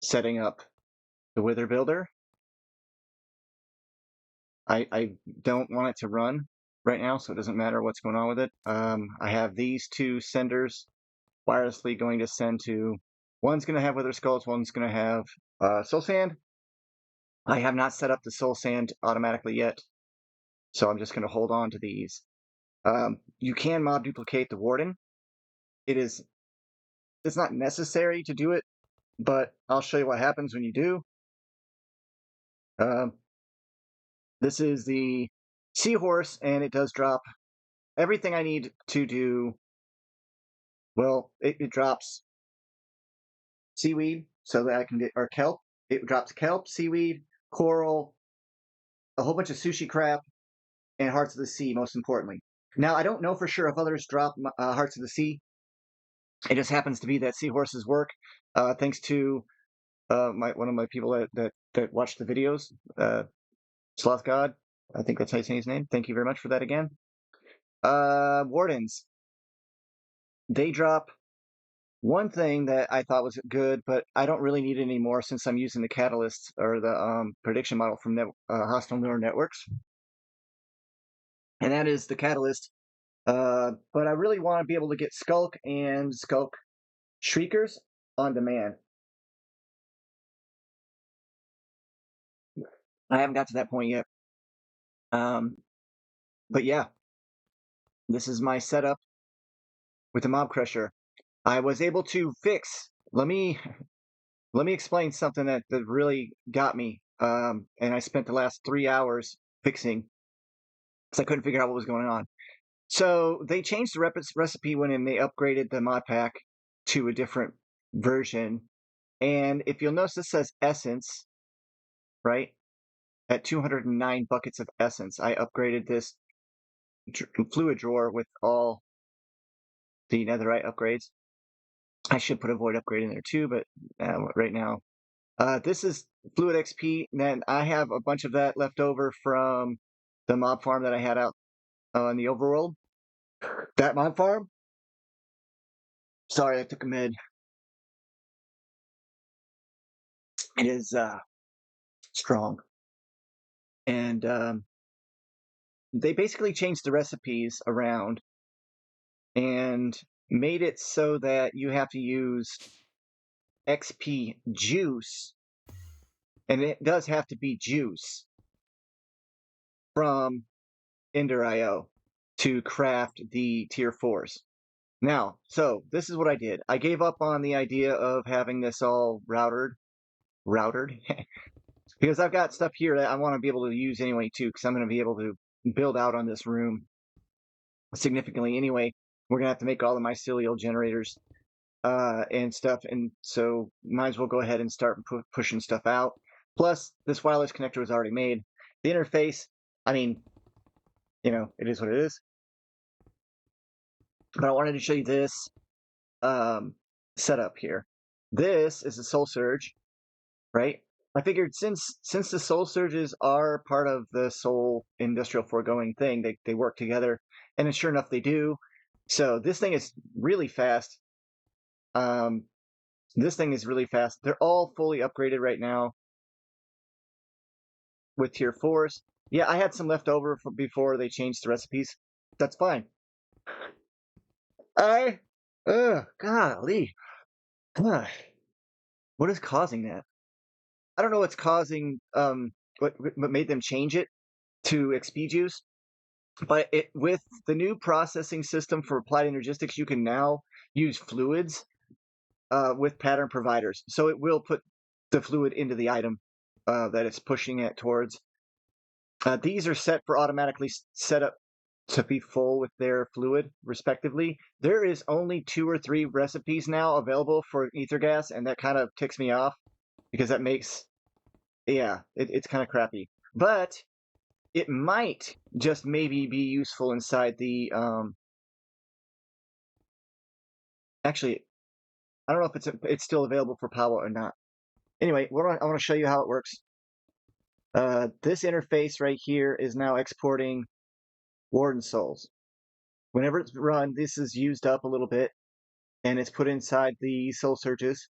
setting up the Wither Builder. I don't want it to run right now, so it doesn't matter what's going on with it. I have these two senders wirelessly going to send to, one's going to have Wither Skulls, one's going to have Soul Sand. I have not set up the Soul Sand automatically yet, so I'm just going to hold on to these. You can mob duplicate the Warden. It's not necessary to do it, but I'll show you what happens when you do. This is the Seahorse, and it does drop everything I need to do. Well, it drops seaweed so that I can get, or kelp. It drops kelp, seaweed, coral, a whole bunch of sushi crap, and Hearts of the Sea, most importantly. Now, I don't know for sure if others drop Hearts of the Sea. It just happens to be that Seahorse's work, thanks to one of my people that watched the videos, Sloth God. I think that's how you say his name. Thank you very much for that again. Wardens. They drop one thing that I thought was good, but I don't really need it anymore since I'm using the catalyst or the prediction model from Hostile Neural Networks. And that is the catalyst. But I really want to be able to get Skulk and Skulk Shriekers on demand. I haven't got to that point yet. But yeah, this is my setup with the Mob Crusher. I was able to fix. Let me explain something that really got me. And I spent the last 3 hours fixing because I couldn't figure out what was going on. So they changed the recipe when they upgraded the mod pack to a different version. And if you'll notice, this says Essence, right? At 209 buckets of Essence, I upgraded this fluid drawer with all the netherite upgrades. I should put a void upgrade in there too, but right now, this is fluid XP. And then I have a bunch of that left over from the mob farm that I had out in the overworld. That mob farm. Sorry, I took a mid. It is strong, and they basically changed the recipes around and made it so that you have to use XP juice, and it does have to be juice from Ender.io to craft the tier 4s. Now, so this is what I did. I gave up on the idea of having this all routed, because I've got stuff here that I want to be able to use anyway too, because I'm going to be able to build out on this room significantly anyway. We're going to have to make all the mycelial generators and stuff, and so might as well go ahead and start pushing stuff out. Plus, this wireless connector was already made. The interface, I mean, it is what it is. But I wanted to show you this setup here. This is a Soul Surge, right? I figured since the Soul Surges are part of the Soul Industrial Foregoing thing, they work together, and sure enough, they do. So this thing is really fast. This thing is really fast. They're all fully upgraded right now with tier 4s. Yeah, I had some left over from before they changed the recipes. That's fine. Golly. What is causing that? I don't know what's causing what made them change it to XP juice, but with the new processing system for applied energistics, you can now use fluids with pattern providers. So it will put the fluid into the item that it's pushing it towards. These are set for automatically set up to be full with their fluid, respectively. There is only 2 or 3 recipes now available for ether gas, and that kind of ticks me off because that makes, yeah, it's kind of crappy. But it might just maybe be useful inside the, actually, I don't know if it's still available for Power or not. Anyway, I want to show you how it works. This interface right here is now exporting Warden Souls. Whenever it's run, this is used up a little bit, and it's put inside the Soul Surges.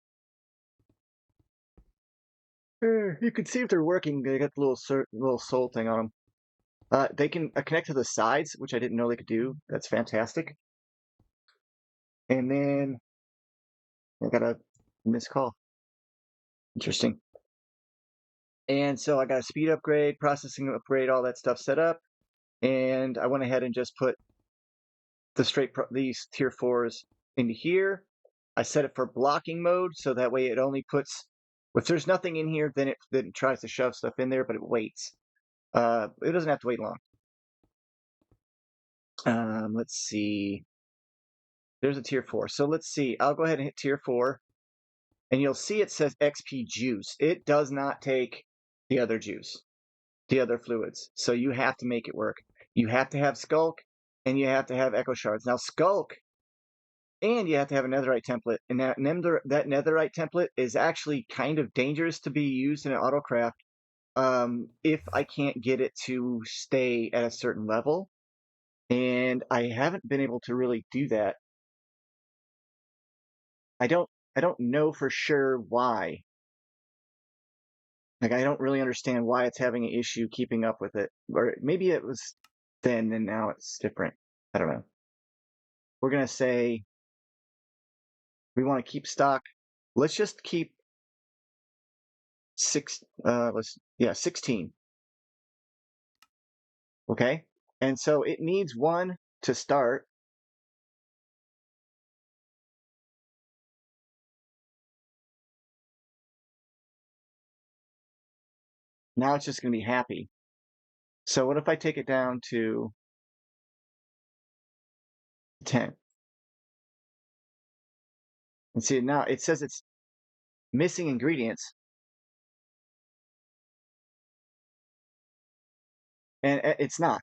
You can see if they're working. They got the little soul thing on them. They can connect to the sides, which I didn't know they could do. That's fantastic. And then I got a missed call. Interesting. And so I got a speed upgrade, processing upgrade, all that stuff set up. And I went ahead and just put these tier 4s into here. I set it for blocking mode, so that way it only puts, if there's nothing in here, then it tries to shove stuff in there, but it waits. It doesn't have to wait long. Let's see. There's a tier 4. So let's see. I'll go ahead and hit tier 4, and you'll see it says XP juice. It does not take the other juice, the other fluids. So you have to make it work. You have to have Skulk, and you have to have Echo Shards. Now, Skulk, and you have to have a Netherite template. And that Netherite template is actually kind of dangerous to be used in an autocraft if I can't get it to stay at a certain level. And I haven't been able to really do that. I don't know for sure why. Like, I don't really understand why it's having an issue keeping up with it. Or maybe it was then and now it's different. I don't know. We're going to say we want to keep stock. Let's just keep 16. Okay. And so it needs 1 to start. Now it's just going to be happy. So what if I take it down to 10? And see, now it says it's missing ingredients. And it's not.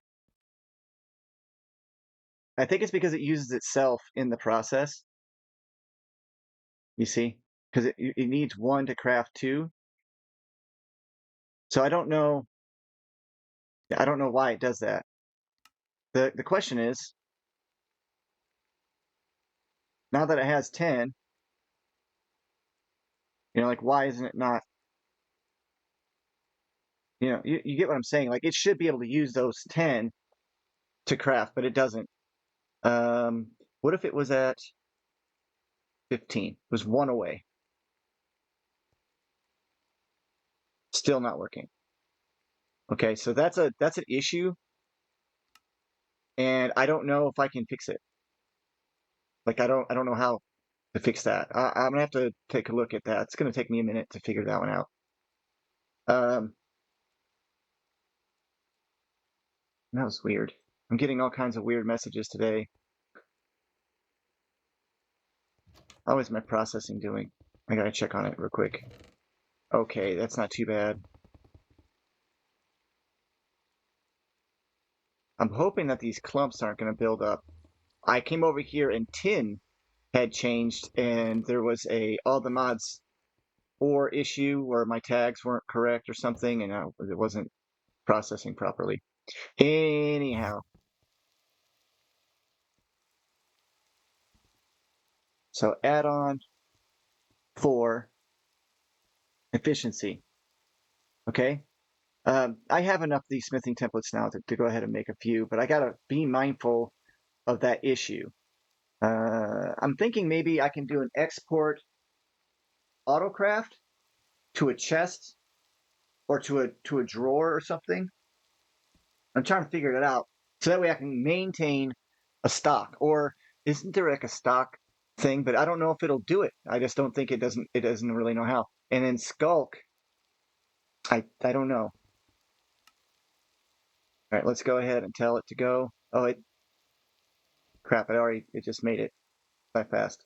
I think it's because it uses itself in the process. You see? Because it needs 1 to craft 2. So I don't know why it does that. The question is, now that it has 10, like, why isn't it not, you get what I'm saying? Like, it should be able to use those 10 to craft, but it doesn't. What if it was at 15? It was 1 away. Still not working. Okay, so that's an issue, and I don't know if I can fix it. Like, I don't know how to fix that. I'm gonna have to take a look at that. It's gonna take me a minute to figure that one out. That was weird. I'm getting all kinds of weird messages today. How is my processing doing? I gotta check on it real quick. Okay, that's not too bad. I'm hoping that these clumps aren't gonna build up. I came over here and tin had changed, and there was all the mods 4 issue where my tags weren't correct or something, and it wasn't processing properly. Anyhow, so add on 4 efficiency. Okay, I have enough of these smithing templates now to go ahead and make a few, but I gotta be mindful of that issue. I'm thinking maybe I can do an export autocraft to a chest or to a drawer or something. I'm trying to figure it out so that way I can maintain a stock. Or isn't there like a stock thing? But I don't know if it'll do it. I just don't think it doesn't. It doesn't really know how. And then Skulk, I don't know. All right, let's go ahead and tell it to go. Oh, crap! It just made it that fast.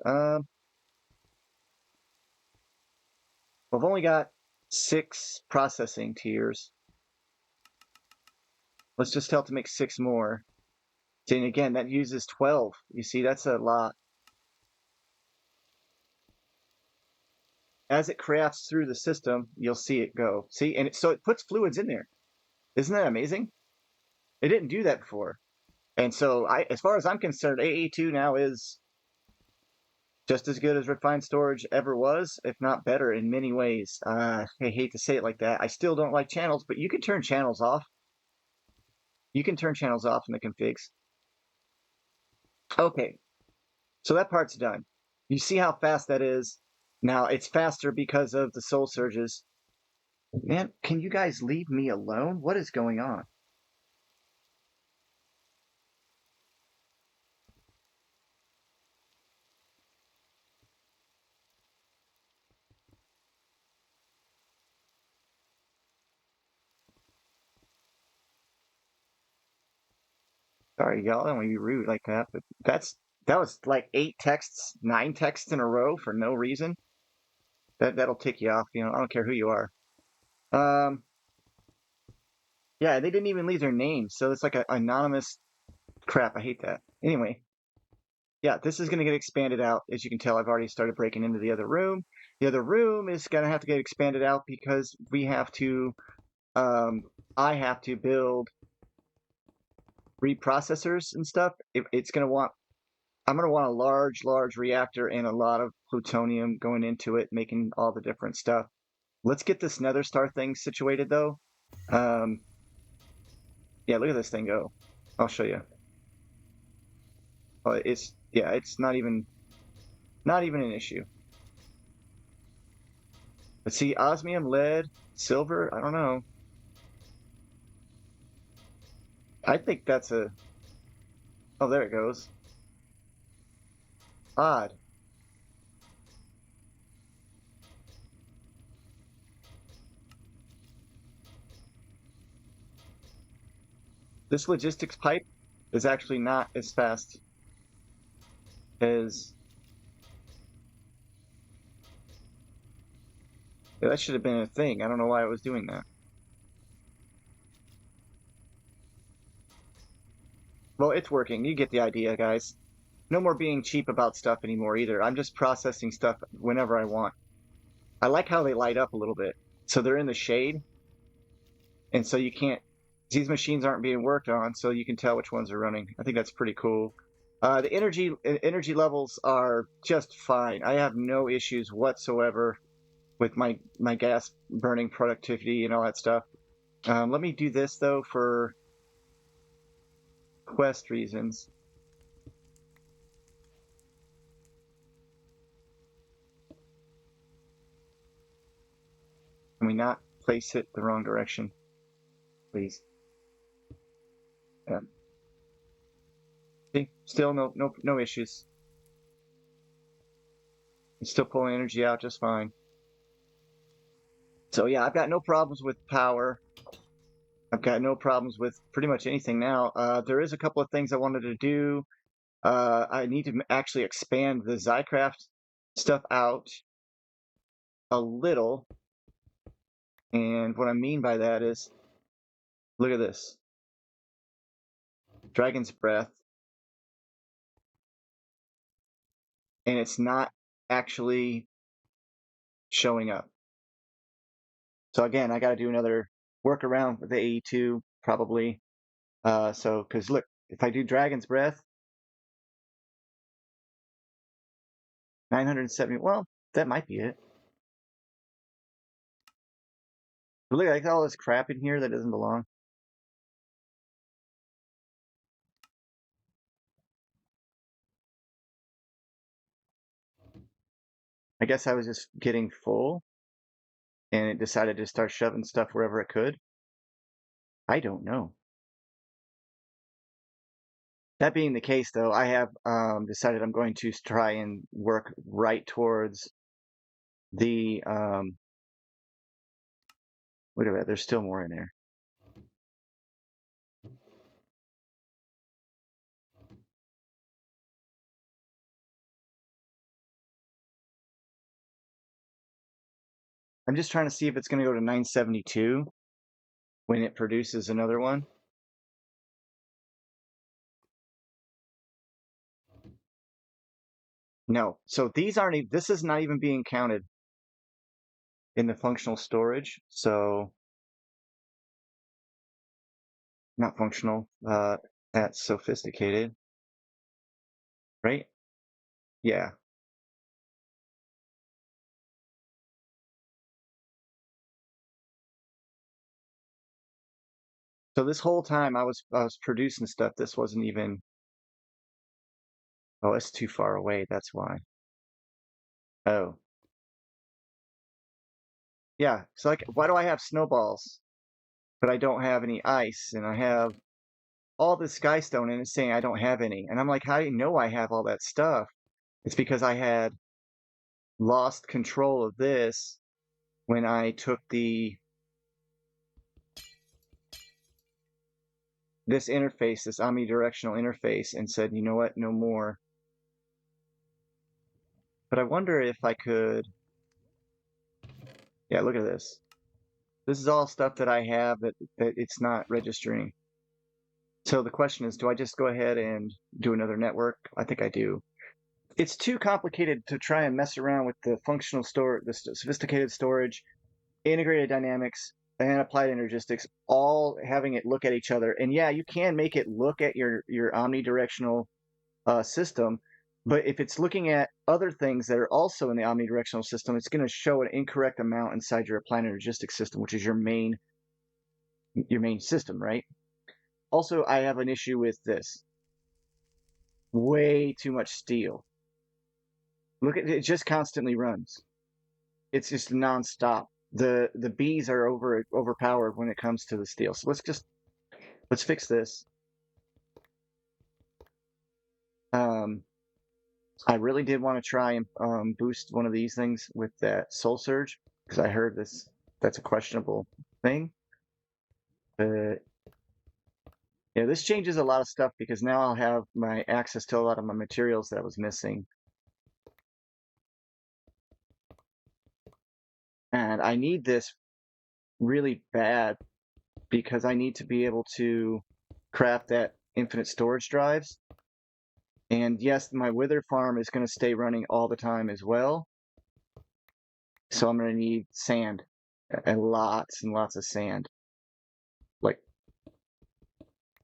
We've only got 6 processing tiers. Let's just tell it to make 6 more. And again, that uses 12. You see, that's a lot. As it crafts through the system, you'll see it go. See, and so it puts fluids in there. Isn't that amazing? It didn't do that before. And so, as far as I'm concerned, AA2 now is Just as good as refined storage ever was, if not better in many ways. I hate to say it like that. I still don't like channels, but you can turn channels off. You can turn channels off in the configs. Okay, so that part's done. You see how fast that is? Now, it's faster because of the soul surges. Man, can you guys leave me alone? What is going on? Sorry, y'all, I don't want to be rude like that, but that was like 8 texts, 9 texts in a row for no reason. That'll tick you off, you know. I don't care who you are. Um, yeah, they didn't even leave their names, so it's like an anonymous crap. I hate that. Anyway, yeah, this is gonna get expanded out. As you can tell, I've already started breaking into the other room. The other room is gonna have to get expanded out because we have to. I have to build reprocessors and stuff. It's gonna want I'm going to want a large reactor and a lot of plutonium going into it, making all the different stuff. Let's get this Nether Star thing situated, though. Um, yeah, look at this thing go. I'll show you. Oh, it's not even an issue. But see, osmium, lead, silver. I don't know. I think that's a. Oh, there it goes. Odd. This logistics pipe is actually not as fast as. Yeah, that should have been a thing. I don't know why it was doing that. Well, it's working. You get the idea, guys. No more being cheap about stuff anymore either. I'm just processing stuff whenever I want. I like how they light up a little bit. So they're in the shade, and so you can't. These machines aren't being worked on, so you can tell which ones are running. I think that's pretty cool. The energy levels are just fine. I have no issues whatsoever with my gas burning productivity and all that stuff. Let me do this though for quest reasons. Can we not place it the wrong direction, please? Yeah. See, still no issues. It's still pulling energy out just fine. So yeah, I've got no problems with power. I've got no problems with pretty much anything now. There is a couple of things I wanted to do. I need to actually expand the Zycraft stuff out a little. And what I mean by that is, look at this. Dragon's Breath. And it's not actually showing up. So again, I got to do another workaround with the AE2 probably. Because look, if I do Dragon's Breath, 970, well, that might be it. But look, I got all this crap in here that doesn't belong. I guess I was just getting full and it decided to start shoving stuff wherever it could. I don't know. That being the case, though, I have decided I'm going to try and work right towards the wait a minute, there's still more in there. I'm just trying to see if it's going to go to 972 when it produces another one. No. So these aren't even, this is not even being counted in the functional storage. So not functional, that's sophisticated, right? Yeah. So this whole time I was producing stuff. This wasn't even. Oh, it's too far away. That's why. Oh, yeah. So like, why do I have snowballs, but I don't have any ice, and I have all this sky stone, and it's saying I don't have any. And I'm like, how do you know I have all that stuff? It's because I had lost control of this when I took this interface, this omnidirectional interface, and said, you know what, no more. But I wonder if I could. Yeah, look at this. This is all stuff that I have that it's not registering. So the question is, do I just go ahead and do another network? I think I do. It's too complicated to try and mess around with the functional store, the sophisticated storage, integrated dynamics, and applied energistics, all having it look at each other. And yeah, you can make it look at your omnidirectional system, but if it's looking at other things that are also in the omnidirectional system, it's going to show an incorrect amount inside your applied energistics system, which is your main system, right? Also, I have an issue with this. Way too much steel. Look at it, just constantly runs. It's just nonstop. The bees are overpowered when it comes to the steel. So let's fix this. Um, I really did want to try and boost one of these things with that soul surge because I heard that's a questionable thing. But yeah, this changes a lot of stuff because now I'll have my access to a lot of my materials that was missing. And I need this really bad because I need to be able to craft that infinite storage drives. And yes, my wither farm is going to stay running all the time as well. So I'm going to need sand and lots of sand, like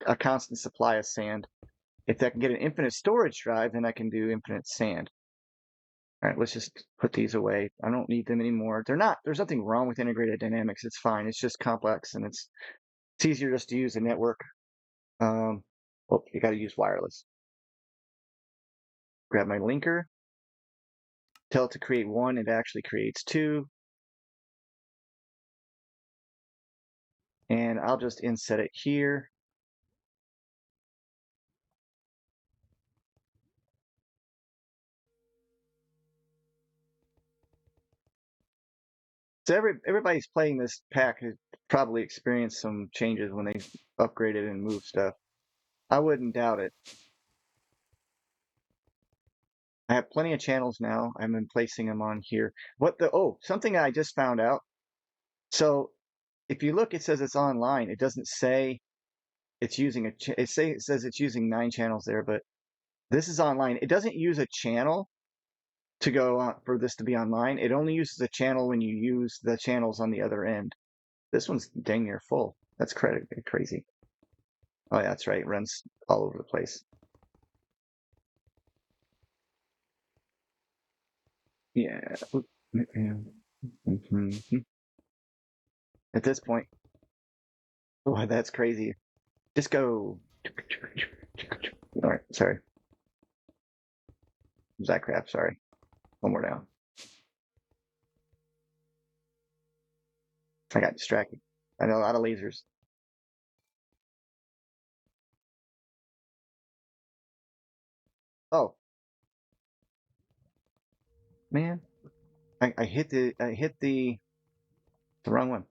a constant supply of sand. If I can get an infinite storage drive, then I can do infinite sand. All right, let's just put these away. I don't need them anymore. There's nothing wrong with integrated dynamics. It's fine. It's just complex and it's easier just to use a network. Well, you got to use wireless. Grab my linker, tell it to create one, it actually creates two. And I'll just inset it here. So everybody's playing this pack has probably experienced some changes when they upgraded and moved stuff. I wouldn't doubt it. I have plenty of channels now. I'm placing them on here. Something I just found out. So if you look, it says it's online. It doesn't say it's using it says it's using 9 channels there, but this is online. It doesn't use a channel to go on for this to be online. It only uses a channel when you use the channels on the other end. This one's dang near full. That's crazy. Oh yeah, that's right. It runs all over the place. Yeah. At this point, oh, that's crazy. Just go. All right, sorry. Was that crap? Sorry. One more down. I got distracted. I know a lot of lasers. Oh man, I hit the wrong one.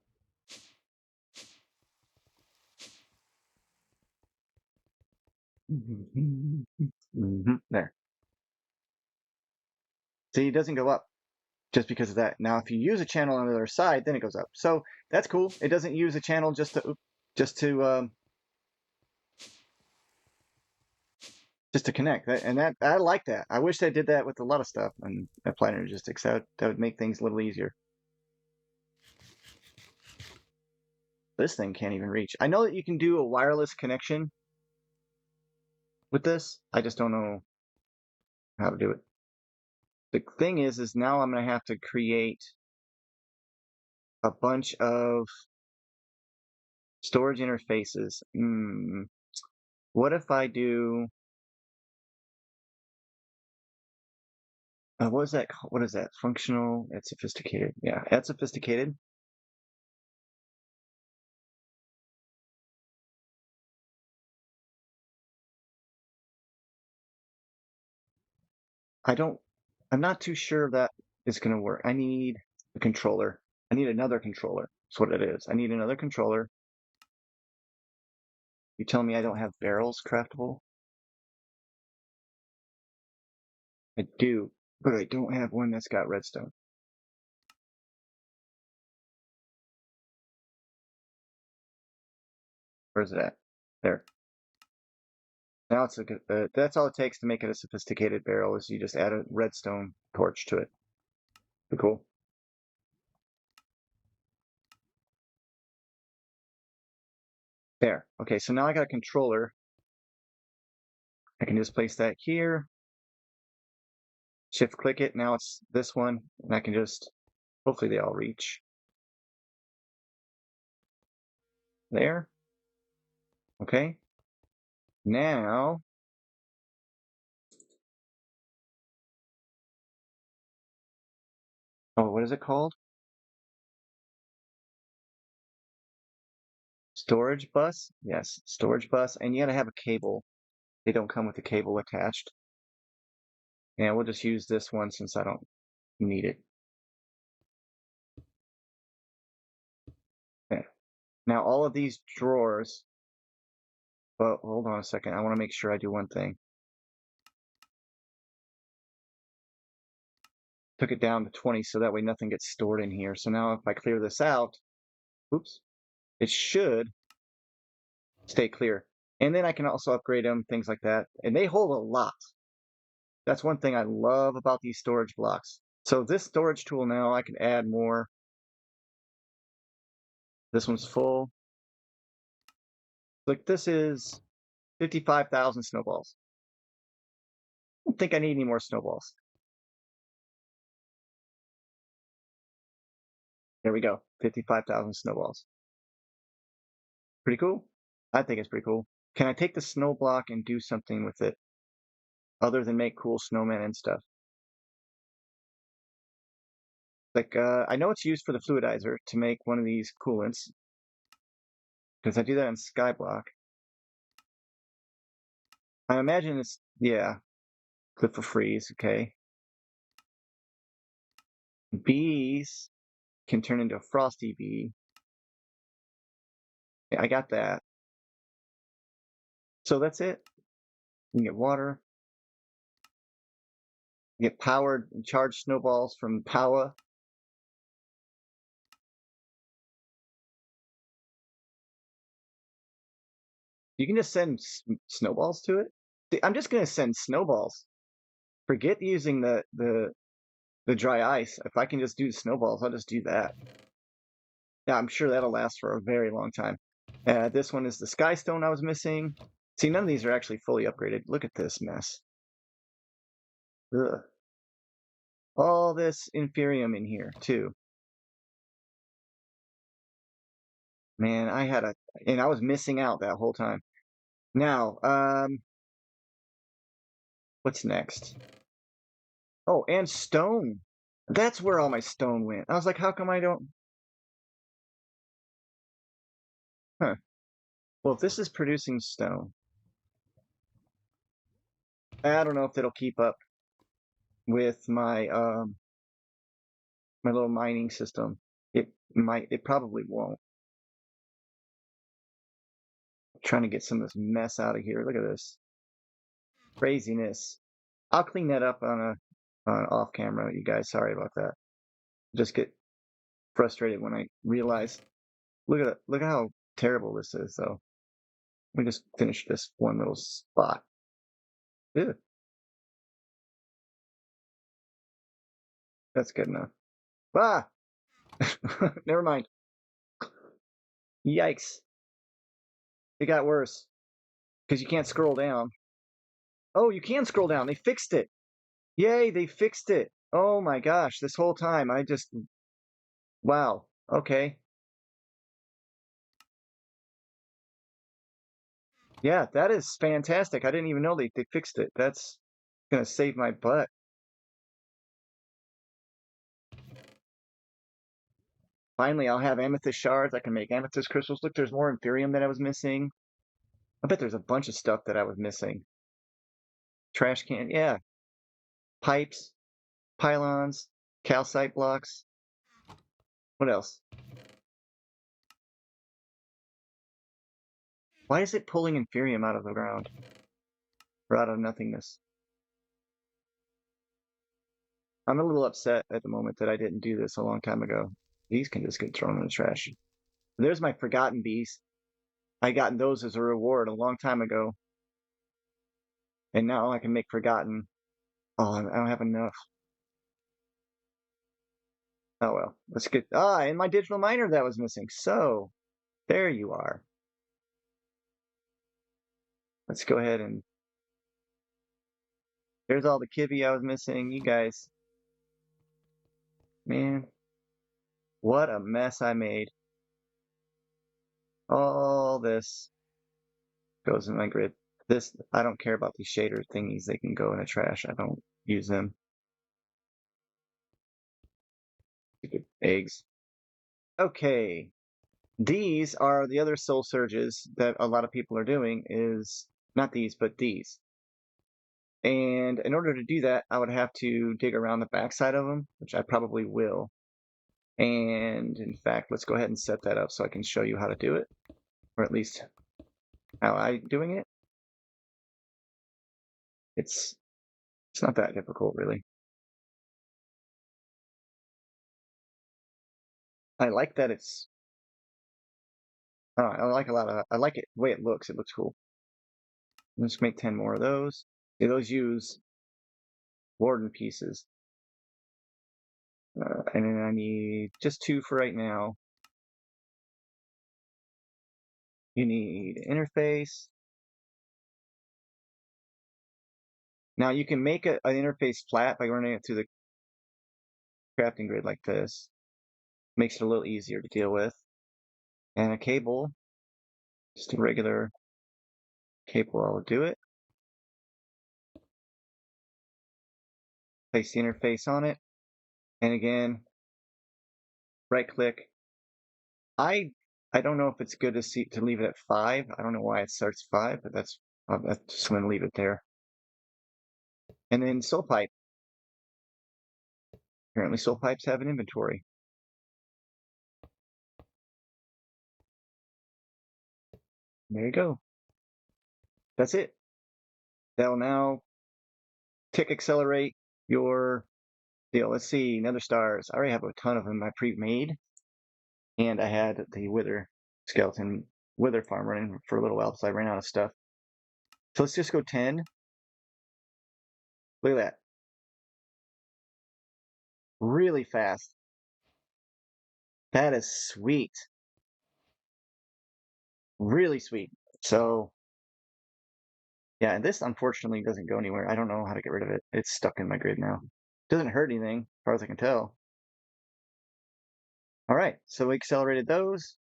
There. See, it doesn't go up just because of that. Now, if you use a channel on the other side, then it goes up. So that's cool. It doesn't use a channel just to connect. And that I like that. I wish they did that with a lot of stuff and applied logistics. That would make things a little easier. This thing can't even reach. I know that you can do a wireless connection with this. I just don't know how to do it. The thing is now I'm gonna have to create a bunch of Storage interfaces. What if I do? What is that? What is that? Functional. Add sophisticated. Yeah, add sophisticated. I don't. I'm not too sure that is going to work. I need a controller. I need another controller. That's what it is. I need another controller. You telling me I don't have barrels craftable? I do, but I don't have one that's got redstone. Where's it at? There. Now it's a good. That's all it takes to make it a sophisticated barrel is you just add a redstone torch to it. Pretty cool. There. Okay, so now I got a controller. I can just place that here. Shift click it. Now it's this one, and I can just. Hopefully they all reach. There. Okay. Now. Oh, what is it called? Storage bus? Yes, storage bus. And you gotta have a cable. They don't come with a cable attached. Yeah, we'll just use this one since I don't need it. Okay. Now all of these drawers, well, hold on a second. I want to make sure I do one thing. Took it down to 20 so that way nothing gets stored in here. So now if I clear this out, oops, it should stay clear. And then I can also upgrade them, things like that. And they hold a lot. That's one thing I love about these storage blocks. So this storage tool now, I can add more. This one's full. Like this is 55,000 snowballs. I don't think I need any more snowballs. There we go, 55,000 snowballs. Pretty cool. I think it's pretty cool. Can I take the snow block and do something with it other than make cool snowmen and stuff? Like, I know it's used for the fluidizer to make one of these coolants because I do that in Skyblock. I imagine it's, yeah, clip for freeze, okay. Bees can turn into a frosty bee. Yeah, I got that. So that's it. You can get water. You get powered and charged snowballs from Powa. You can just send snowballs to it. I'm just gonna send snowballs. Forget using the dry ice. If I can just do snowballs, I'll just do that. Yeah, I'm sure that'll last for a very long time. This one is the sky stone I was missing. See, none of these are actually fully upgraded. Look at this mess. Ugh. All this inferium in here too. Man, and I was missing out that whole time. Now, what's next? Oh, and stone. That's where all my stone went. I was like, how come I don't? Huh. Well, if this is producing stone, I don't know if it'll keep up with my little mining system. It probably won't. I'm trying to get some of this mess out of here. Look at this craziness. I'll clean that up on off camera, you guys. Sorry about that. Just get frustrated when I realize. Look at how terrible this is, though. Let me just finish this one little spot. Ew, that's good enough. Ah, never mind. Yikes! It got worse because you can't scroll down. Oh, you can scroll down. They fixed it. Yay, they fixed it. Oh my gosh, this whole time I just wow. Okay. Yeah, that is fantastic. I didn't even know they fixed it. That's gonna save my butt. Finally, I'll have amethyst shards. I can make amethyst crystals. Look, there's more Inferium that I was missing. I bet there's a bunch of stuff that I was missing. Trash can, yeah. Pipes, pylons, calcite blocks. What else? Why is it pulling Inferium out of the ground? Or out of nothingness? I'm a little upset at the moment that I didn't do this a long time ago. These can just get thrown in the trash. There's my forgotten bees. I got those as a reward a long time ago. And now I can make forgotten. Oh, I don't have enough. Oh well, let's get, and my digital miner that was missing. So, there you are. Let's go ahead and, there's all the kibby I was missing. You guys, man, what a mess I made. All this goes in my grid. This, I don't care about these shader thingies. They can go in the trash. I don't use them. Eggs. Okay. These are the other soul surges that a lot of people are doing is not these, but these. And in order to do that, I would have to dig around the backside of them, which I probably will. And in fact, let's go ahead and set that up so I can show you how to do it, or at least how I'm doing it. It's not that difficult, really. I like that it's, I like I like it the way it looks. It looks cool. Let's make 10 more of those. Yeah, those use warden pieces. And then I need just 2 for right now. You need interface. Now you can make an interface flat by running it through the crafting grid like this. Makes it a little easier to deal with. And a cable, just a regular cable will do it. Place the interface on it. And again, right click. I don't know if it's good to leave it at 5. I don't know why it starts 5, but that's just going to leave it there. And then soul pipe. Apparently soul pipes have an inventory. There you go. That's it. That'll now tick accelerate your deal. Let's see, nether stars. I already have a ton of them I pre-made. And I had the wither skeleton wither farm running for a little while because I ran out of stuff. So let's just go 10. Look at that. Really fast. That is sweet. Really sweet. So, yeah, and this unfortunately doesn't go anywhere. I don't know how to get rid of it. It's stuck in my grid now. Doesn't hurt anything, as far as I can tell. All right, so we accelerated those.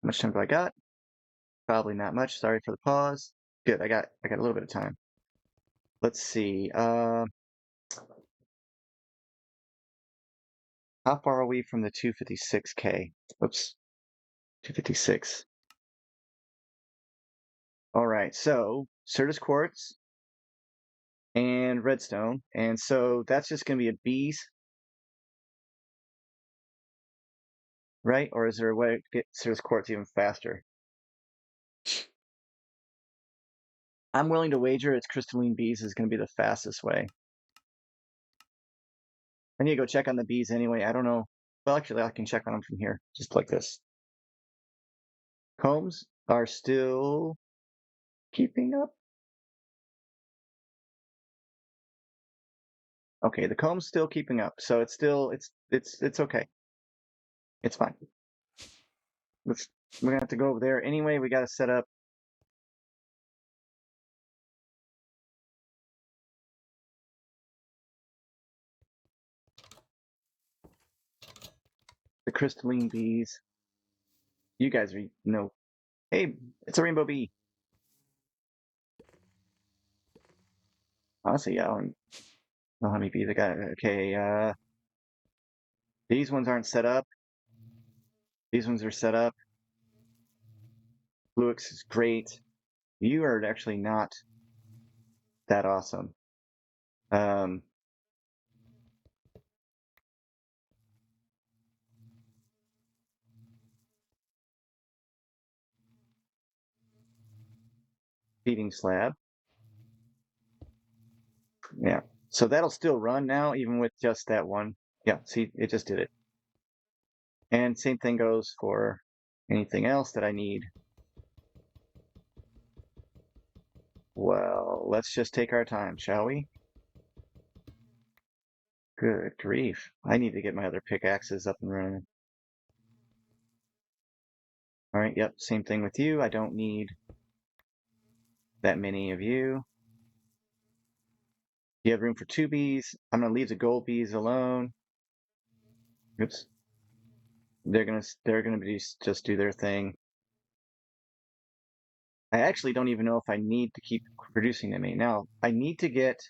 How much time do I got? Probably not much. Sorry for the pause. Good, I got a little bit of time. Let's see. How far are we from the 256K? Oops, 256. All right, so Certus quartz and redstone, and so that's just going to be a bees, right? Or is there a way to get Certus quartz even faster? I'm willing to wager it's crystalline bees is going to be the fastest way. I need to go check on the bees anyway. I don't know. Well, actually, I can check on them from here, just like this. Combs are still keeping up. Okay, the comb's still keeping up, so it's still it's okay. It's fine. We're gonna have to go over there anyway. We got to set up the crystalline bees. You guys know, hey, it's a rainbow bee. Honestly, yeah, I don't know how many bees I got. Okay, these ones aren't set up. These ones are set up. Fluix is great. You are actually not that awesome. Um, Feeding slab. Yeah. So that'll still run now, even with just that one. Yeah, see, it just did it. And same thing goes for anything else that I need. Well, let's just take our time, shall we? Good grief. I need to get my other pickaxes up and running. All right, yep, same thing with you. I don't need that many of you. You have room for 2 bees. I'm gonna leave the gold bees alone. Oops. They're gonna just do their thing. I actually don't even know if I need to keep producing them. Now, I need to get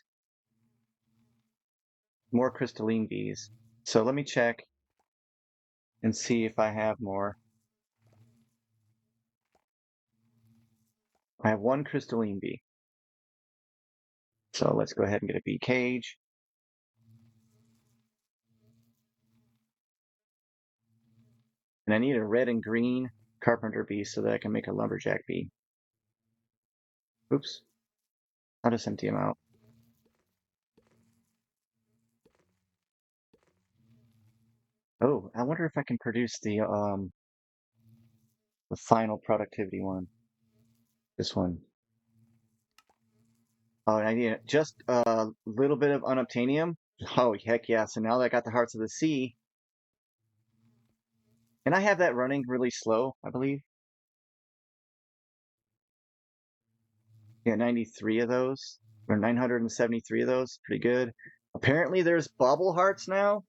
more crystalline bees. So let me check and see if I have more. I have 1 crystalline bee. So let's go ahead and get a bee cage. And I need a red and green carpenter bee so that I can make a lumberjack bee. Oops. I'll just empty them out. Oh, I wonder if I can produce the final productivity one. This one. Oh, and I need just a little bit of unobtainium. Oh, heck yeah. So now that I got the Hearts of the Sea, and I have that running really slow, I believe. Yeah, 93 of those, or 973 of those. Pretty good. Apparently there's bubble hearts now.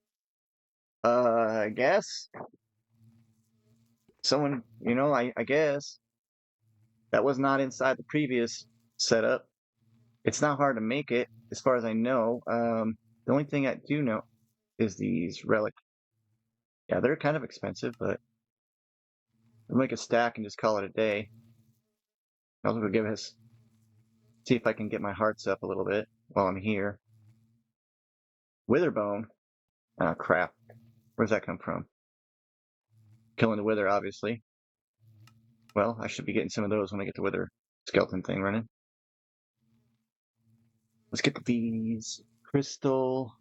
I guess. Someone, I guess. That was not inside the previous setup. It's not hard to make it, as far as I know. The only thing I do know is these relic. Yeah, they're kind of expensive, but I'll make a stack and just call it a day. I'll go see if I can get my hearts up a little bit while I'm here. Witherbone. Ah, crap. Where's that come from? Killing the wither, obviously. Well, I should be getting some of those when I get the wither skeleton thing running. Let's get the bees. Crystal.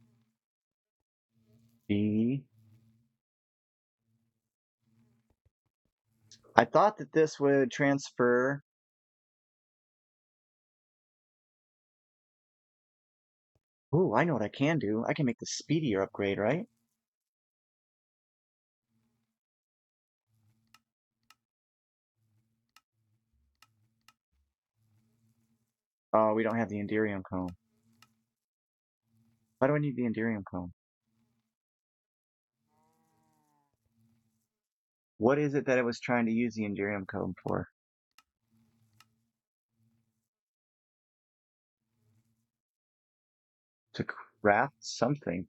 Bee. I thought that this would transfer. Ooh, I know what I can do. I can make the speedier upgrade, right? Oh, we don't have the Enderium comb. Why do I need the Enderium comb? What is it that I was trying to use the Enderium comb for? To craft something.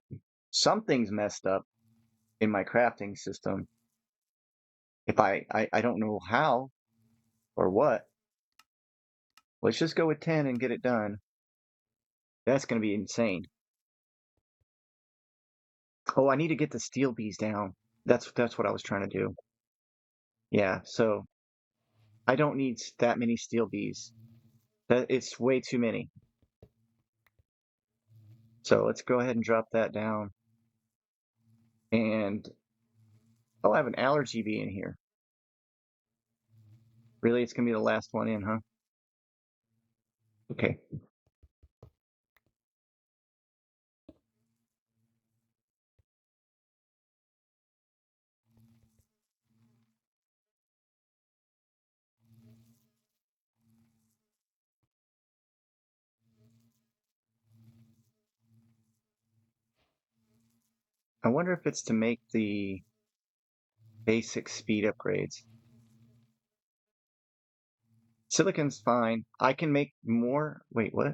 Something's messed up in my crafting system. If I don't know how or what. Let's just go with 10 and get it done. That's going to be insane. Oh, I need to get the steel bees down. That's what I was trying to do. Yeah, so I don't need that many steel bees. It's way too many. So let's go ahead and drop that down. And oh, I have an allergy bee in here. Really, it's gonna be the last one in, huh? Okay. I wonder if it's to make the basic speed upgrades. Silicon's fine. I can make more. Wait, what?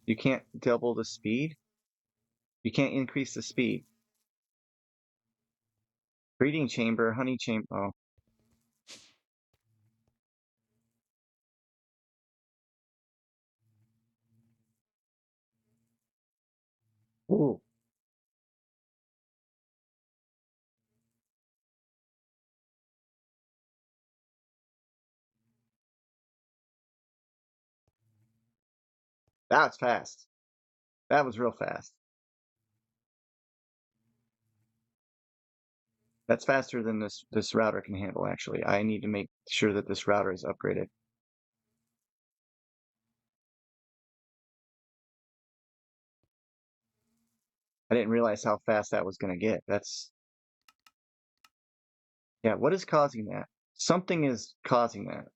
You can't double the speed? You can't increase the speed. Breeding chamber, honey chamber. Oh. Ooh. That's fast. That was real fast. That's faster than this router can handle, actually. I need to make sure that this router is upgraded. I didn't realize how fast that was going to get. Yeah, what is causing that? Something is causing that.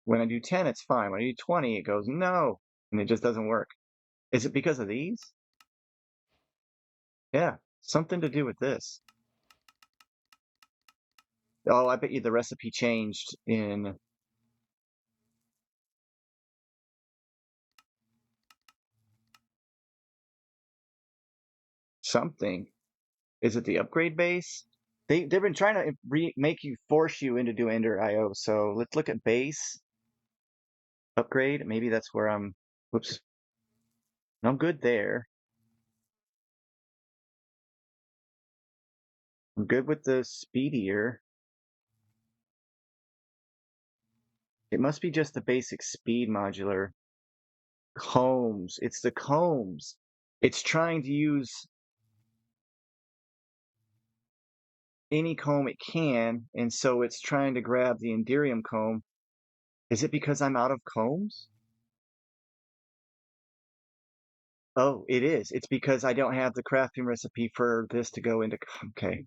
When I do 10, it's fine. When I do 20, it goes, no, and it just doesn't work. Is it because of these? Yeah, something to do with this. Oh, I bet you the recipe changed in something. Is it the upgrade base? They've been trying to make you force you into doing Ender IO. So let's look at base upgrade. Maybe that's where I'm. Whoops, I'm good there. I'm good with the speedier. It must be just the basic speed modular. Combs. It's the combs. It's trying to use any comb it can, and so it's trying to grab the Enderium comb. Is it because I'm out of combs? Oh, it is. It's because I don't have the crafting recipe for this to go into. Okay.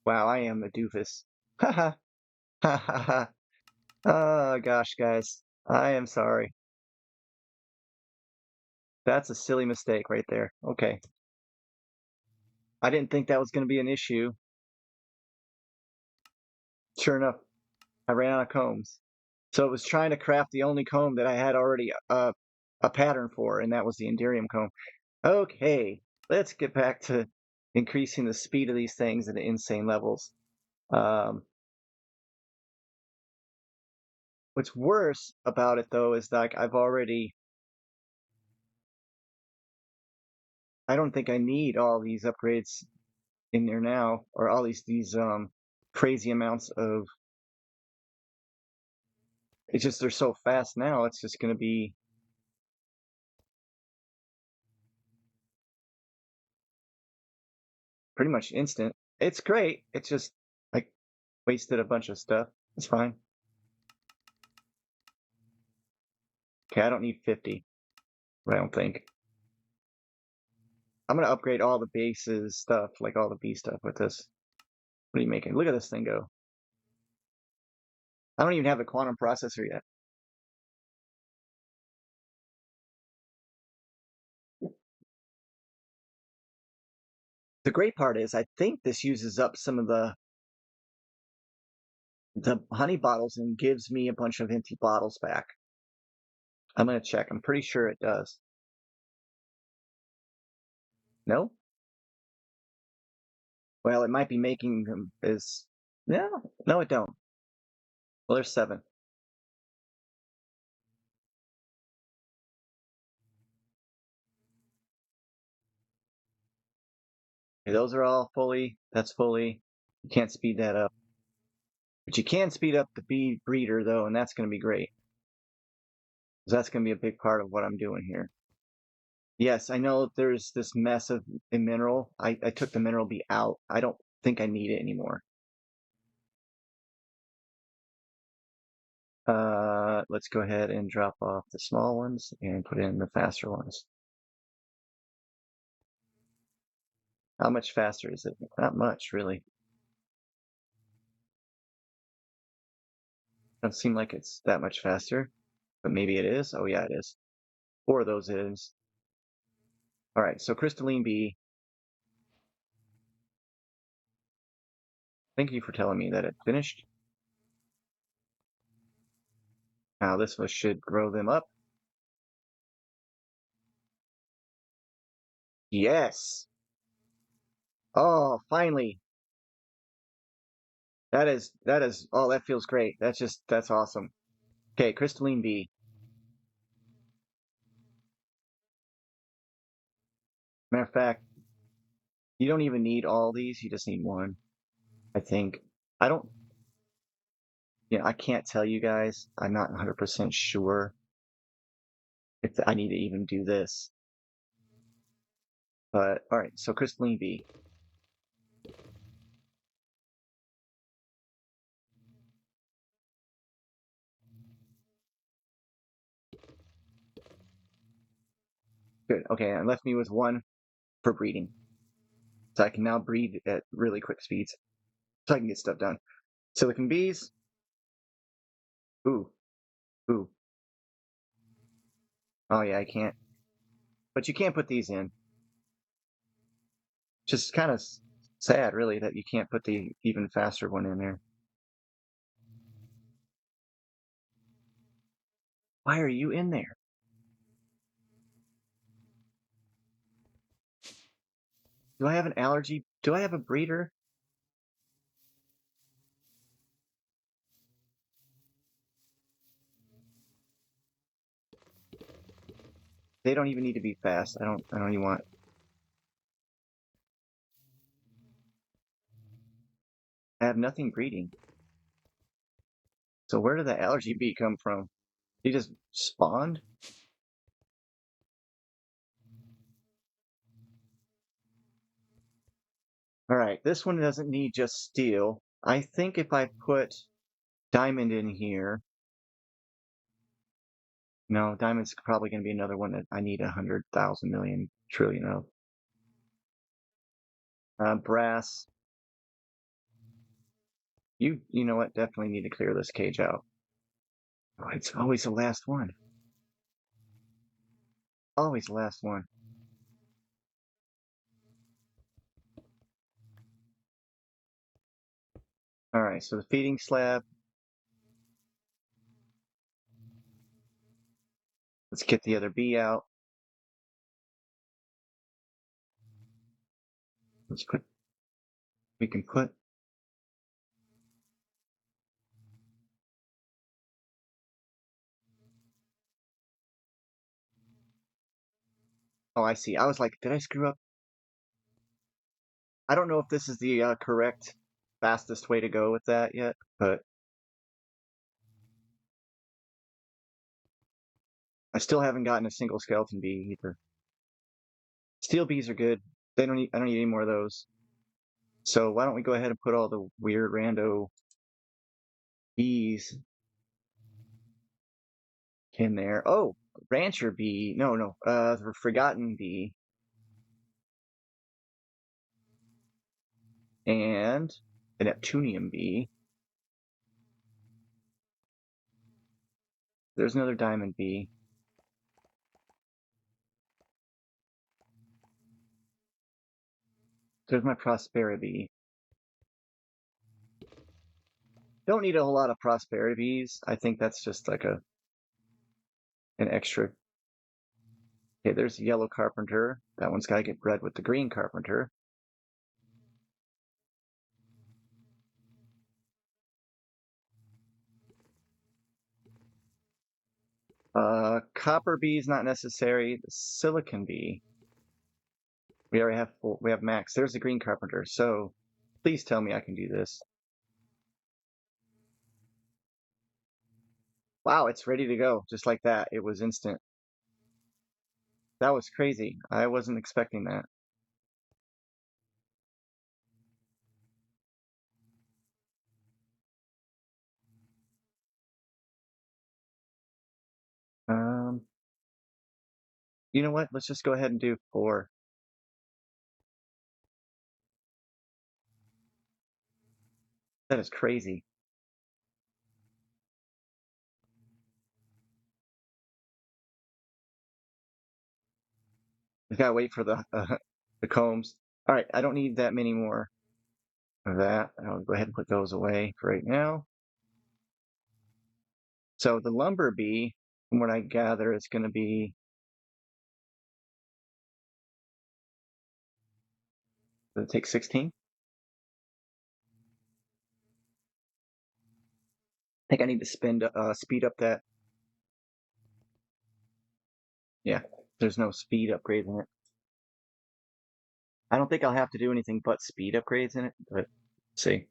Wow, I am a doofus. Ha ha. Ha ha ha. Oh gosh, guys. I am sorry. That's a silly mistake right there. Okay. I didn't think that was going to be an issue. Sure enough, I ran out of combs. So it was trying to craft the only comb that I had already a pattern for, and that was the Enderium comb. Okay, let's get back to increasing the speed of these things at insane levels. Um, what's worse about it though is like I don't think I need all these upgrades in there now, or all these crazy amounts of. It's just they're so fast now. It's just going to be pretty much instant. It's great. It's just like wasted a bunch of stuff. It's fine. Okay, I don't need 50. I don't think. I'm gonna upgrade all the bases stuff, like all the B stuff with this. What are you making? Look at this thing go. I don't even have the quantum processor yet. The great part is I think this uses up some of the honey bottles and gives me a bunch of empty bottles back. I'm gonna check. I'm pretty sure it does. No? Well, it might be making them as no, it don't. Well, there's 7. Okay, those are all fully. That's fully. You can't speed that up. But you can speed up the bee breeder though, and that's gonna be great. Because that's gonna be a big part of what I'm doing here. Yes, I know there's this mess of a mineral. I took the mineral bee out. I don't think I need it anymore. Let's go ahead and drop off the small ones and put in the faster ones. How much faster is it? Not much, really. Doesn't seem like it's that much faster, but maybe it is. Oh yeah, it is. 4 of those is. All right, so crystalline bee. Thank you for telling me that it finished. Now this one should grow them up. Yes. Oh, finally. Oh, that feels great. That's awesome. Okay, crystalline bee. Matter of fact, you don't even need all these. You just need one, I think. I don't, I can't tell you guys. I'm not 100% sure if I need to even do this. But all right, so crystalline bee. Good. Okay, and left me with one for breeding. So I can now breed at really quick speeds. So I can get stuff done. Silicon bees. Ooh, ooh. Oh yeah, I can't. But you can't put these in. Just kind of sad, really, that you can't put the even faster one in there. Why are you in there? Do I have an allergy? Do I have a breeder? They don't even need to be fast. I don't even want. I have nothing breeding. So where did the allergy bee come from? He just spawned? All right, this one doesn't need just steel. I think if I put diamond in here, no, diamond's probably going to be another one that I need 100,000 million trillion of. Brass. You know what? Definitely need to clear this cage out. Oh, it's always the last one. Always the last one. All right, so the feeding slab. Let's get the other bee out. Let's put. We can put. Oh, I see. I was like, did I screw up? I don't know if this is the correct, fastest way to go with that yet, but I still haven't gotten a single skeleton bee either. Steel bees are good. They don't need. I don't need any more of those. So why don't we go ahead and put all the weird rando bees in there? Oh, rancher bee. No, no. The forgotten bee and a Neptunium bee. There's another diamond bee. There's my prosperity. Don't need a whole lot of prosperity bees. I think that's just like an extra. Okay, there's the yellow carpenter. That one's got to get bred with the green carpenter. Copper bee is not necessary. The silicon bee. We already have full, we have max. There's the green carpenter. So please tell me I can do this. Wow, it's ready to go. Just like that. It was instant. That was crazy. I wasn't expecting that. Um, you know what? Let's just go ahead and do 4. That is crazy. We gotta wait for the the combs. All right, I don't need that many more. of that. I'll go ahead and put those away for right now. So the lumber bee, from what I gather, is going to be, does it take 16? I think I need to speed up that. Yeah, there's no speed upgrade in it. I don't think I'll have to do anything but speed upgrades in it, but see.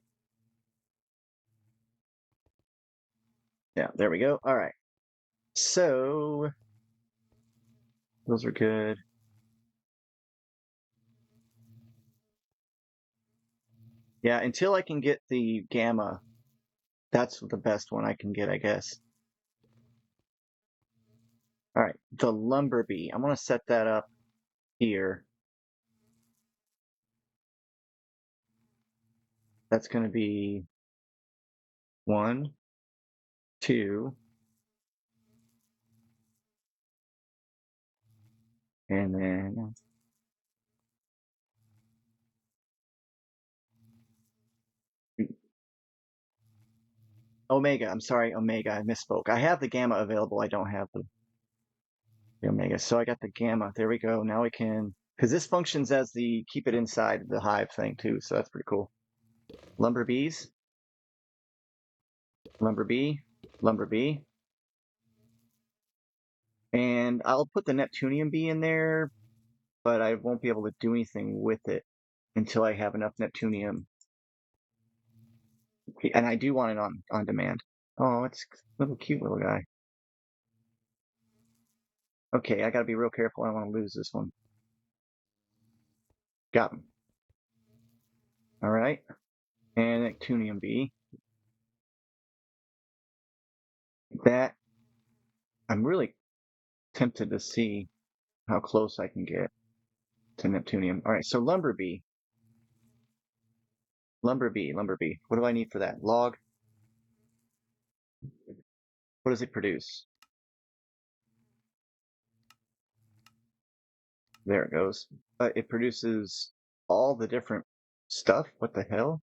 Yeah, there we go. All right. So those are good. Yeah, until I can get the gamma, that's the best one I can get, I guess. All right, the lumber bee. I'm gonna set that up here. That's gonna be 1, 2, and then Omega. I'm sorry, Omega. I misspoke. I have the gamma available. I don't have the Omega. So I got the gamma. There we go. Now we can, because this functions as the keep it inside the hive thing too. So that's pretty cool. Lumber bees, lumber bee, lumber bee. And I'll put the Neptunium bee in there, but I won't be able to do anything with it until I have enough Neptunium. And I do want it on demand. Oh, it's a little cute little guy. Okay, I gotta be real careful. I don't want to lose this one. Got him. All right. And Neptunium bee. That I'm really tempted to see how close I can get to Neptunium. All right, so lumber bee, lumber bee, lumber bee. What do I need for that? Log. What does it produce? There it goes. It produces all the different stuff. What the hell?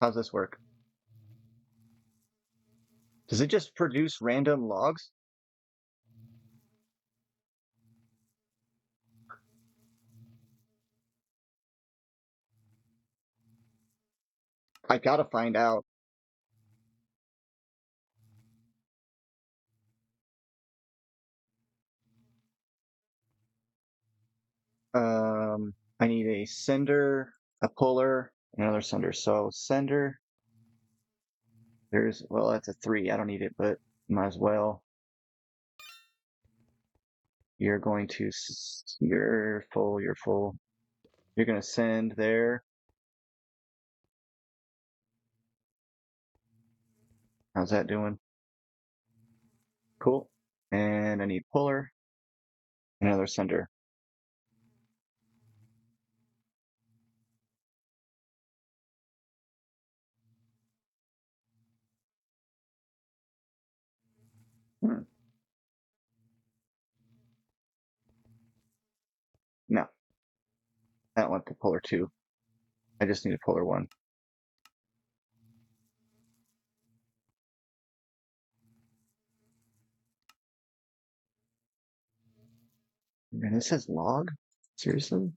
How's this work? Does it just produce random logs? I gotta find out. I need a sender, a puller, another sender. So sender, well, that's a 3. I don't need it, but might as well. You're going to, you're full, you're full. You're going to send there. How's that doing? Cool. And I need puller, another sender. Hmm. No, I don't want the puller 2. I just need a puller 1. And it says log? Seriously?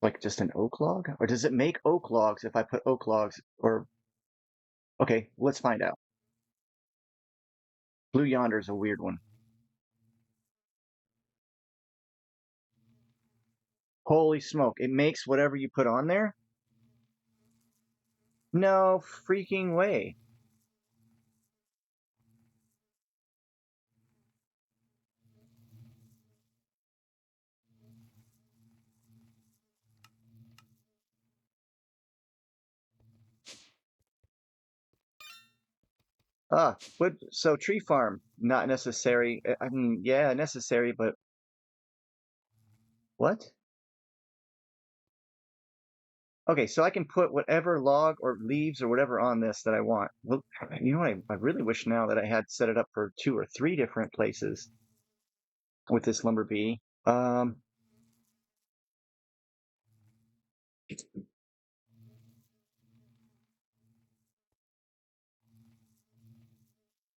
Like just an oak log? Or does it make oak logs if I put oak logs? Or, okay, let's find out. Blue Yonder is a weird one. Holy smoke. It makes whatever you put on there? No freaking way. So tree farm, not necessary. I mean, yeah, necessary, but what? Okay, so I can put whatever log or leaves or whatever on this that I want. Well, you know, I really wish now that I had set it up for 2 or 3 different places with this lumber bee.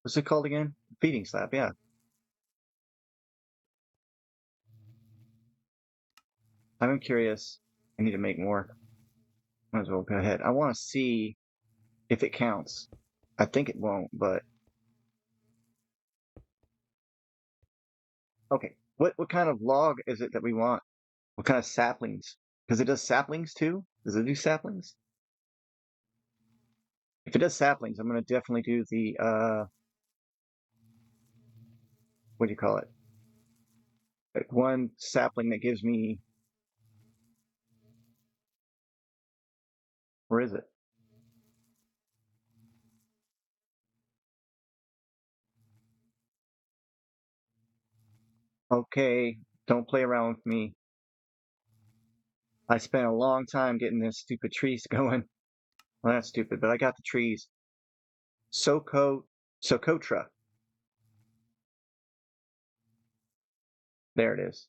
What's it called again? Feeding slab, yeah. I'm curious. I need to make more. Might as well go ahead. I want to see if it counts. I think it won't, but okay. What kind of log is it that we want? What kind of saplings? Because it does saplings too? Does it do saplings? If it does saplings, I'm gonna definitely do the what do you call it? Like one sapling that gives me, where is it? Okay, don't play around with me. I spent a long time getting this stupid trees going. Well, that's stupid, but I got the trees. Socotra. There it is.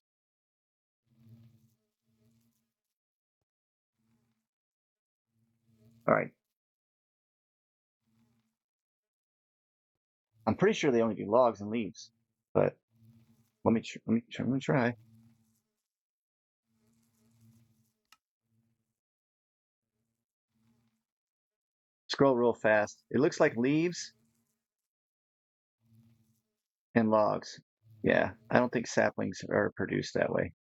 All right. I'm pretty sure they only do logs and leaves, but let me try. Scroll real fast. It looks like leaves and logs. Yeah, I don't think saplings are produced that way.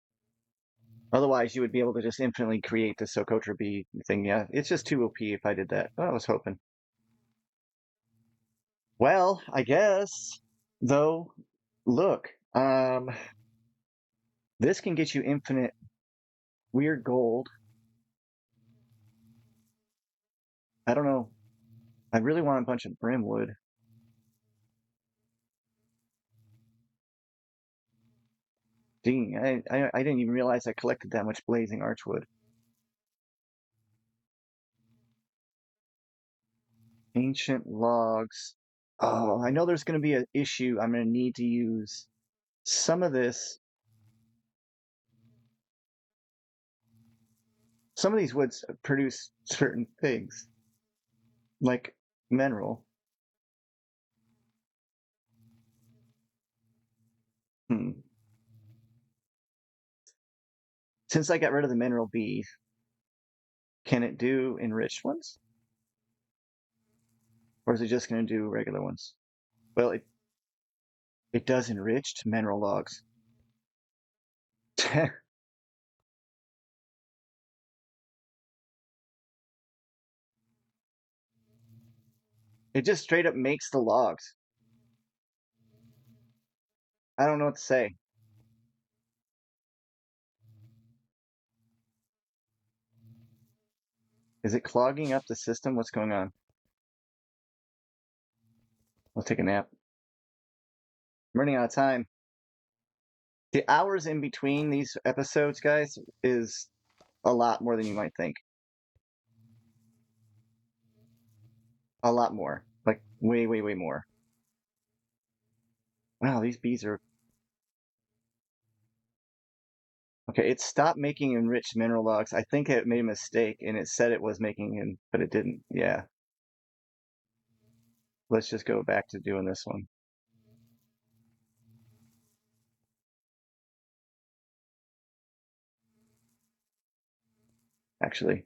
Otherwise, you would be able to just infinitely create the Socotra bee thing. Yeah, it's just too OP if I did that. Oh, I was hoping. Well, I guess, though, look, this can get you infinite weird gold. I don't know. I really want a bunch of brimwood. Dang, I didn't even realize I collected that much blazing archwood. Ancient logs. Oh, I know there's going to be an issue. I'm going to need to use some of this. Some of these woods produce certain things, like mineral. Hmm. Since I got rid of the mineral bees, can it do enriched ones? Or is it just going to do regular ones? Well, it does enriched mineral logs. It just straight up makes the logs. I don't know what to say. Is it clogging up the system? What's going on? Let's take a nap. I'm running out of time. The hours in between these episodes, guys, is a lot more than you might think. A lot more. Like way, way, way more. Wow, these bees are okay. It stopped making enriched mineral logs. I think it made a mistake and it said it was making in, but it didn't. Yeah. Let's just go back to doing this one. Actually,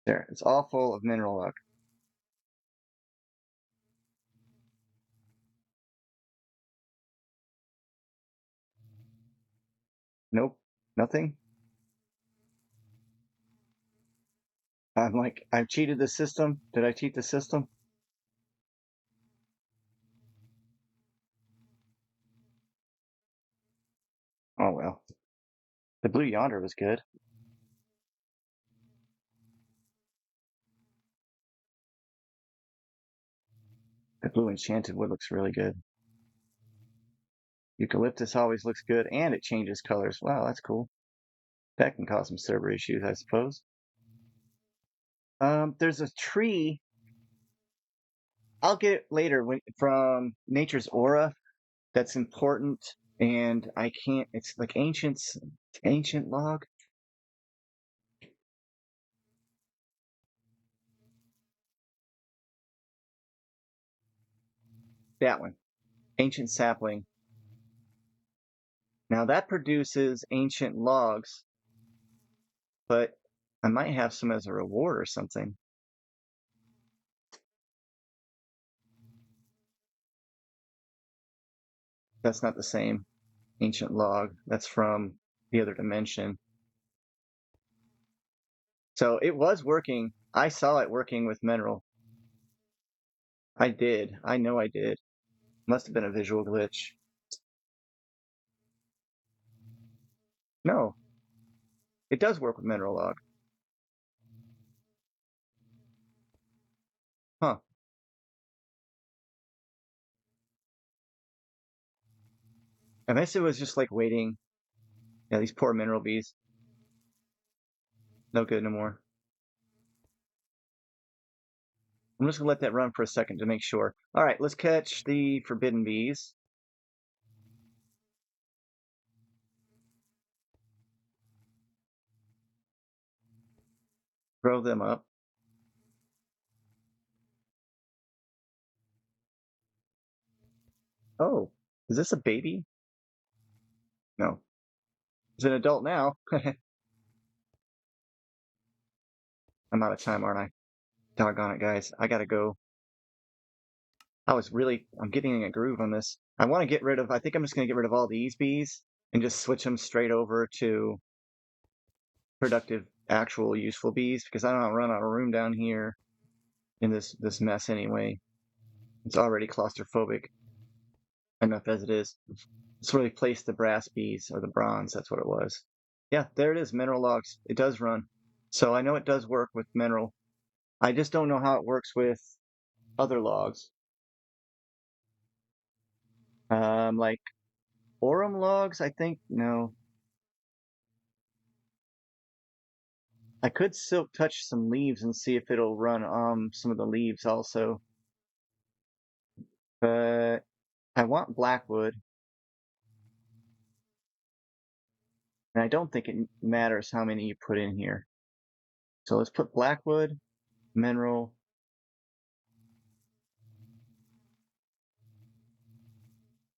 there. It's all full of mineral log. Nope. Nothing. I'm like, I've cheated the system. Did I cheat the system? Oh well. The blue yonder was good. The blue enchanted wood looks really good. Eucalyptus always looks good and it changes colors. Wow, that's cool. That can cause some server issues, I suppose. There's a tree. I'll get it later from Nature's Aura. That's important, and I can't. It's like ancient log. That one. Ancient sapling. Now that produces ancient logs, but I might have some as a reward or something. That's not the same ancient log. That's from the other dimension. So it was working. I saw it working with mineral. I did. I know I did. Must have been a visual glitch. No, it does work with mineral log. Huh. Unless it was just like waiting. Yeah, these poor mineral bees. No good no more. I'm just gonna let that run for a second to make sure. All right, let's catch the forbidden bees. Grow them up. Oh, is this a baby? No. It's an adult now. I'm out of time, aren't I? Doggone it, guys. I gotta go. I'm getting in a groove on this. I want to get rid of, I think I'm just going to get rid of all these bees and just switch them straight over to productive, actual, useful bees because I don't want to run out of room down here in this mess anyway. It's already claustrophobic enough as it is. Let's replace the brass bees or the bronze. That's what it was. Yeah, there it is. Mineral logs. It does run. So I know it does work with mineral. I just don't know how it works with other logs. Like aurum logs, I think. No, I could silk touch some leaves and see if it'll run some of the leaves also. But I want blackwood, and I don't think it matters how many you put in here. So let's put blackwood, mineral,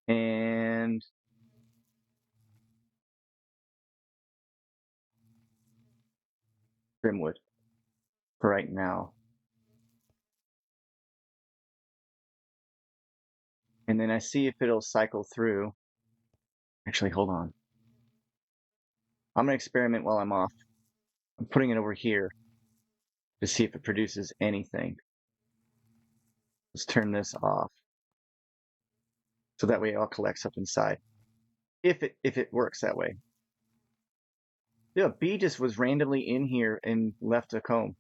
and grimwood for right now. And then I see if it'll cycle through. Actually, hold on. I'm gonna experiment while I'm off. I'm putting it over here to see if it produces anything. Let's turn this off. So that way it all collects up inside. If it works that way. Yeah, a bee just was randomly in here and left a comb.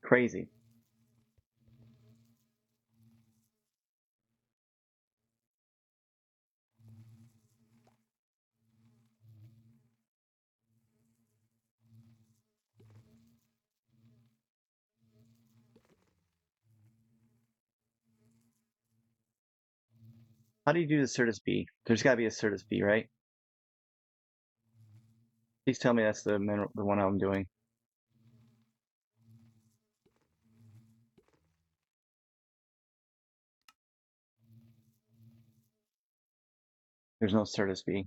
Crazy. How do you do the Certus B? There's got to be a Certus B, right? Please tell me that's the one I'm doing. There's no Certus B.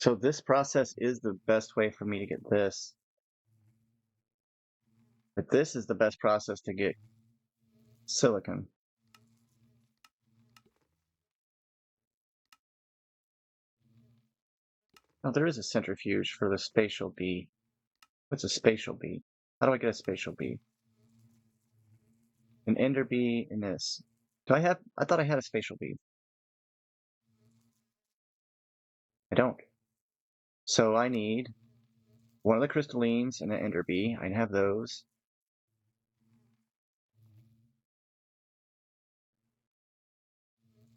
So this process is the best way for me to get this. But this is the best process to get silicon. Oh, there is a centrifuge for the spatial bee. What's a spatial bee? How do I get a spatial bee? An ender bee and this. I thought I had a spatial bee. I don't. So I need one of the crystallines and an ender bee. I have those.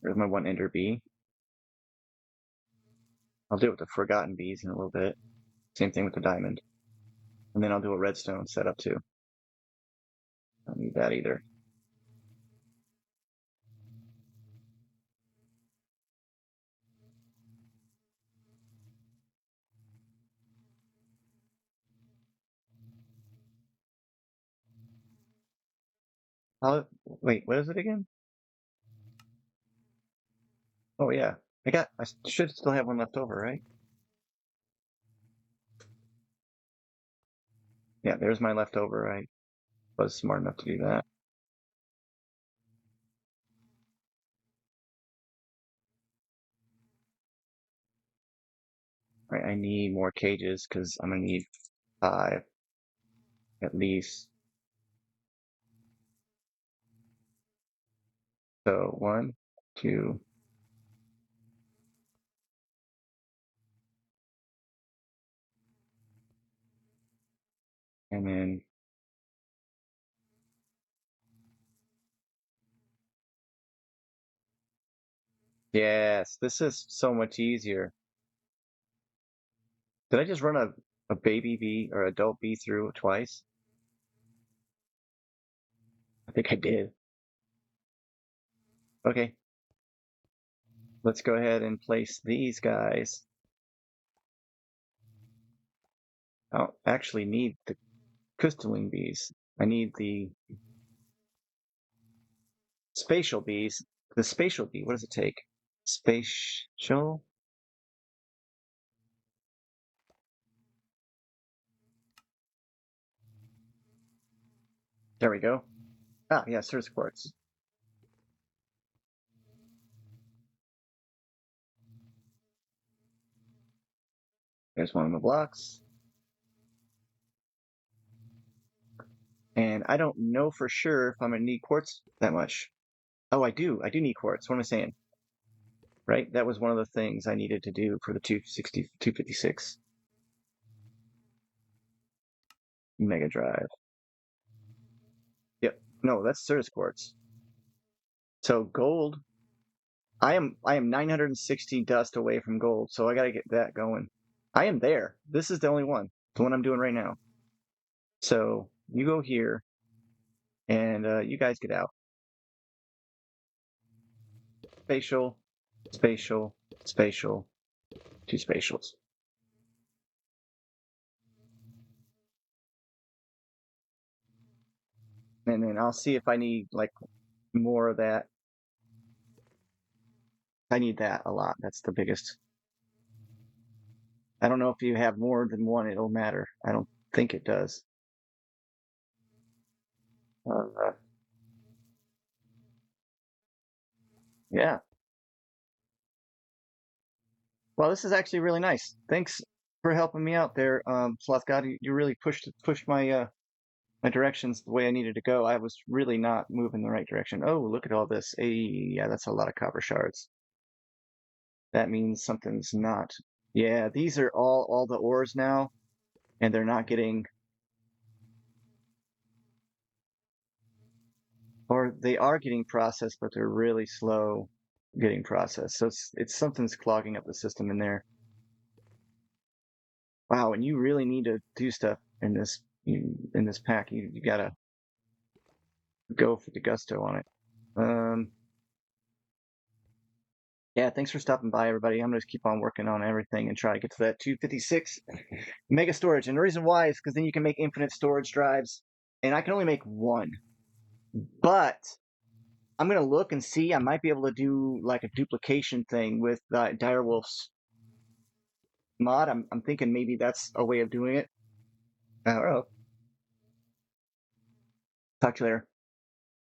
There's my one ender bee. I'll do it with the forgotten bees in a little bit. Same thing with the diamond. And then I'll do a redstone setup too. Don't need that either. Wait, what is it again? Oh yeah, I should still have one left over, right? Yeah, there's my leftover. I was smart enough to do that. Right, I need more cages because I'm gonna need five at least. So one, two, and then yes, this is so much easier. Did I just run a baby bee or adult bee through twice? I think I did. Okay, let's go ahead and place these guys. I don't actually need the crystalline bees. I need the spatial bees. The spatial bee, what does it take? Spatial? There we go. Ah, yeah, Cirrus quartz. There's one of the blocks. And I don't know for sure if I'm gonna need quartz that much. Oh, I do. I do need quartz. What am I saying? Right? That was one of the things I needed to do for the 260, 256 Mega Drive. Yep. No, that's Cirrus quartz. So gold, I am 960 dust away from gold, so I gotta get that going. I am there. This is the only one. The one I'm doing right now. So you go here and you guys get out. Spatial, spatial, spatial, two spatials. And then I'll see if I need like more of that. I need that a lot. That's the biggest. I don't know if you have more than one, it'll matter. I don't think it does. Uh, yeah. Well, this is actually really nice. Thanks for helping me out there, Sloth God. You really pushed my my directions the way I needed to go. I was really not moving the right direction. Oh, look at all this. Hey, yeah, that's a lot of copper shards. That means something's not. Yeah, these are all the ores now, and they're not getting, or they are getting processed, but they're really slow getting processed. So it's something's clogging up the system in there. Wow, and you really need to do stuff in in this pack. You gotta go for the gusto on it. Um, yeah, thanks for stopping by, everybody. I'm gonna just keep on working on everything and try to get to that 256 mega storage. And the reason why is because then you can make infinite storage drives, and I can only make one. But I'm gonna look and see. I might be able to do like a duplication thing with Direwolf's mod. I'm thinking maybe that's a way of doing it. I don't know. Talk to you later.